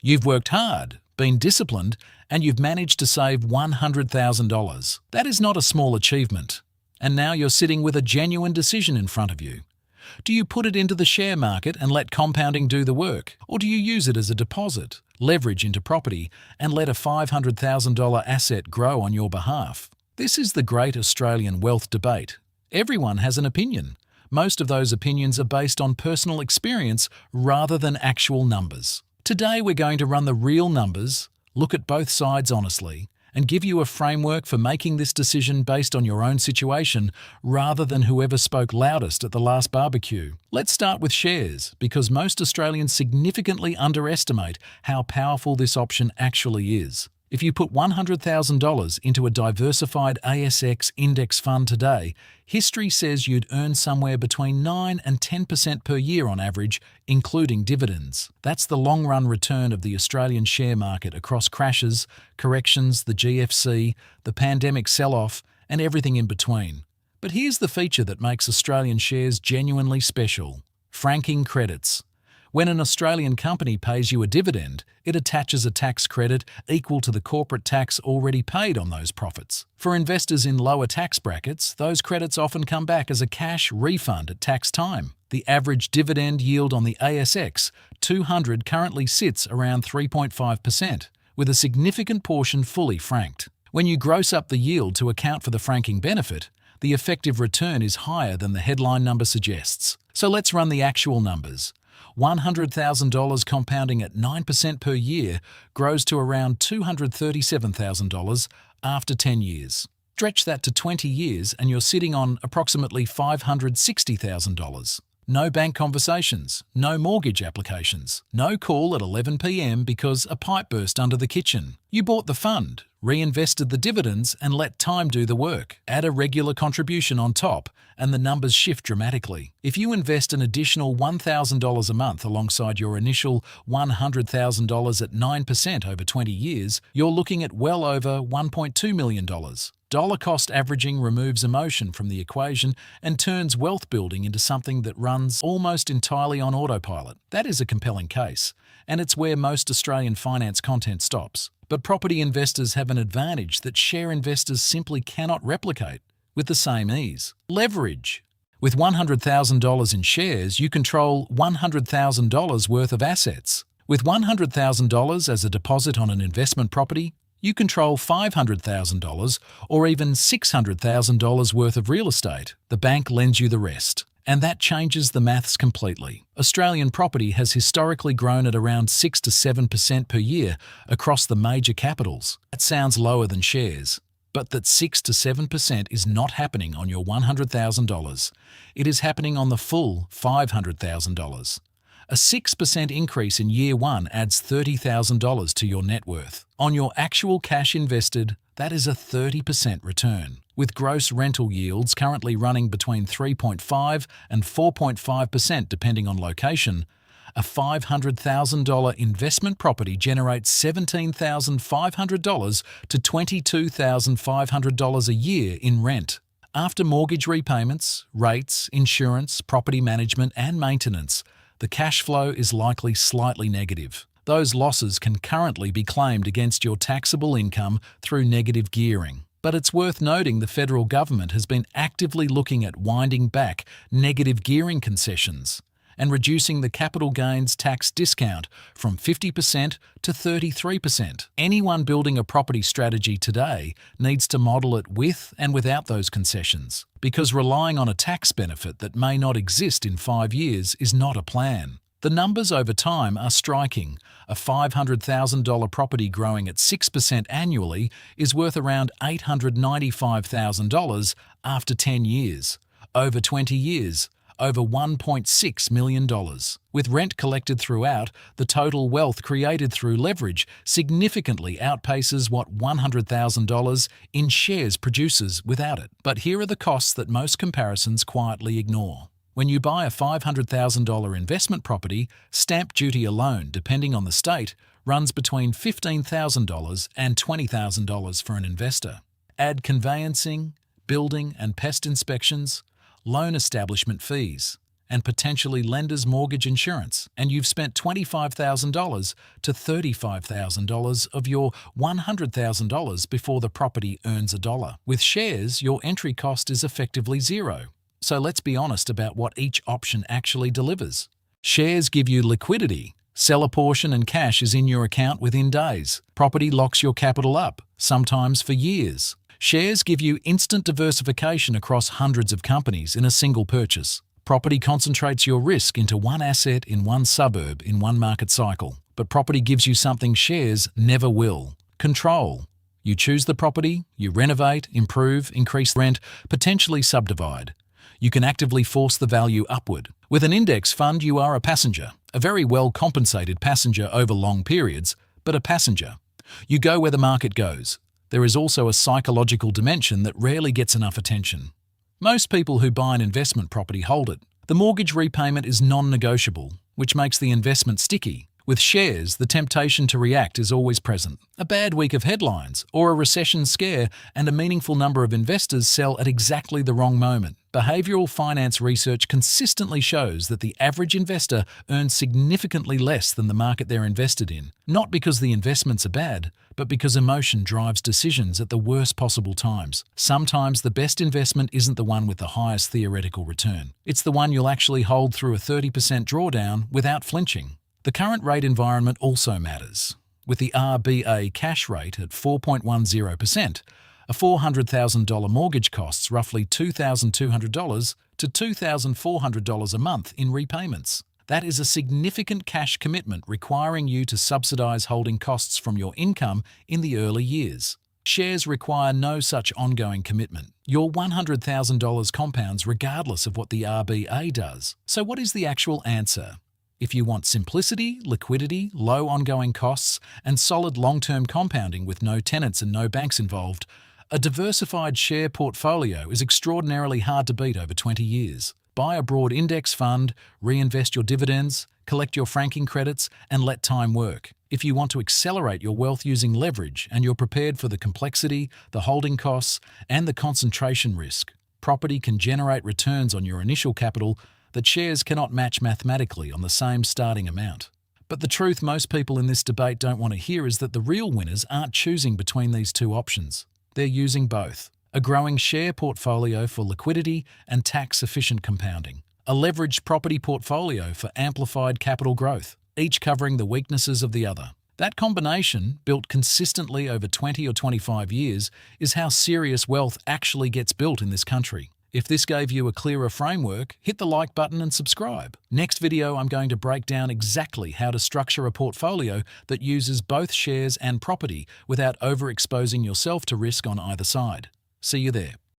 You've worked hard, been disciplined, and you've managed to save $100,000. That is not a small achievement. And now you're sitting with a genuine decision in front of you. Do you put it into the share market and let compounding do the work? Or do you use it as a deposit, leverage into property, and let a $500,000 asset grow on your behalf? This is the great Australian wealth debate. Everyone has an opinion. Most of those opinions are based on personal experience rather than actual numbers. Today we're going to run the real numbers, look at both sides honestly, and give you a framework for making this decision based on your own situation rather than whoever spoke loudest at the last barbecue. Let's start with shares, because most Australians significantly underestimate how powerful this option actually is. If you put $100,000 into a diversified ASX index fund today, history says you'd earn somewhere between 9 and 10% per year on average, including dividends. That's the long-run return of the Australian share market across crashes, corrections, the GFC, the pandemic sell-off, and everything in between. But here's the feature that makes Australian shares genuinely special: franking credits. When an Australian company pays you a dividend, it attaches a tax credit equal to the corporate tax already paid on those profits. For investors in lower tax brackets, those credits often come back as a cash refund at tax time. The average dividend yield on the ASX 200 currently sits around 3.5%, with a significant portion fully franked. When you gross up the yield to account for the franking benefit, the effective return is higher than the headline number suggests. So let's run the actual numbers. $100,000 compounding at 9% per year grows to around $237,000 after 10 years. Stretch that to 20 years and you're sitting on approximately $560,000. No bank conversations, no mortgage applications, no call at 11 p.m. because a pipe burst under the kitchen. You bought the fund, reinvested the dividends and let time do the work. Add a regular contribution on top and the numbers shift dramatically. If you invest an additional $1,000 a month alongside your initial $100,000 at 9% over 20 years, you're looking at well over $1.2 million. Dollar cost averaging removes emotion from the equation and turns wealth building into something that runs almost entirely on autopilot. That is a compelling case, and it's where most Australian finance content stops. But property investors have an advantage that share investors simply cannot replicate with the same ease: leverage. With $100,000 in shares, you control $100,000 worth of assets. With $100,000 as a deposit on an investment property, you control $500,000 or even $600,000 worth of real estate. The bank lends you the rest. And that changes the maths completely. Australian property has historically grown at around 6 to 7% per year across the major capitals. That sounds lower than shares, but that 6 to 7% is not happening on your $100,000. It is happening on the full $500,000. A 6% increase in year one adds $30,000 to your net worth. On your actual cash invested, that is a 30% return. With gross rental yields currently running between 3.5 and 4.5% depending on location, a $500,000 investment property generates $17,500 to $22,500 a year in rent. After mortgage repayments, rates, insurance, property management and maintenance, the cash flow is likely slightly negative. Those losses can currently be claimed against your taxable income through negative gearing. But it's worth noting the federal government has been actively looking at winding back negative gearing concessions and reducing the capital gains tax discount from 50% to 33%. Anyone building a property strategy today needs to model it with and without those concessions, because relying on a tax benefit that may not exist in 5 years is not a plan. The numbers over time are striking. A $500,000 property growing at 6% annually is worth around $895,000 after 10 years. Over 20 years, over $1.6 million. With rent collected throughout, the total wealth created through leverage significantly outpaces what $100,000 in shares produces without it. But here are the costs that most comparisons quietly ignore. When you buy a $500,000 investment property, stamp duty alone, depending on the state, runs between $15,000 and $20,000 for an investor. Add conveyancing, building and pest inspections, loan establishment fees, and potentially lender's mortgage insurance, and you've spent $25,000 to $35,000 of your $100,000 before the property earns a dollar. With shares, your entry cost is effectively zero. So let's be honest about what each option actually delivers. Shares give you liquidity. Sell a portion and cash is in your account within days. Property locks your capital up, sometimes for years. Shares give you instant diversification across hundreds of companies in a single purchase. Property concentrates your risk into one asset in one suburb in one market cycle. But property gives you something shares never will: control. You choose the property, you renovate, improve, increase rent, potentially subdivide. You can actively force the value upward. With an index fund, you are a passenger, a very well compensated passenger over long periods, but a passenger. You go where the market goes. There is also a psychological dimension that rarely gets enough attention. Most people who buy an investment property hold it. The mortgage repayment is non-negotiable, which makes the investment sticky. With shares, the temptation to react is always present. A bad week of headlines, or a recession scare, and a meaningful number of investors sell at exactly the wrong moment. Behavioral finance research consistently shows that the average investor earns significantly less than the market they're invested in, not because the investments are bad, but because emotion drives decisions at the worst possible times. Sometimes the best investment isn't the one with the highest theoretical return. It's the one you'll actually hold through a 30% drawdown without flinching. The current rate environment also matters. With the RBA cash rate at 4.10%, a $400,000 mortgage costs roughly $2,200 to $2,400 a month in repayments. That is a significant cash commitment requiring you to subsidize holding costs from your income in the early years. Shares require no such ongoing commitment. Your $100,000 compounds regardless of what the RBA does. So what is the actual answer? If you want simplicity, liquidity, low ongoing costs, and solid long-term compounding with no tenants and no banks involved, a diversified share portfolio is extraordinarily hard to beat over 20 years. Buy a broad index fund, reinvest your dividends, collect your franking credits, and let time work. If you want to accelerate your wealth using leverage and you're prepared for the complexity, the holding costs, and the concentration risk, property can generate returns on your initial capital that shares cannot match mathematically on the same starting amount. But the truth most people in this debate don't want to hear is that the real winners aren't choosing between these two options. They're using both. A growing share portfolio for liquidity and tax-efficient compounding. A leveraged property portfolio for amplified capital growth, each covering the weaknesses of the other. That combination, built consistently over 20 or 25 years, is how serious wealth actually gets built in this country. If this gave you a clearer framework, hit the like button and subscribe. Next video, I'm going to break down exactly how to structure a portfolio that uses both shares and property without overexposing yourself to risk on either side. See you there.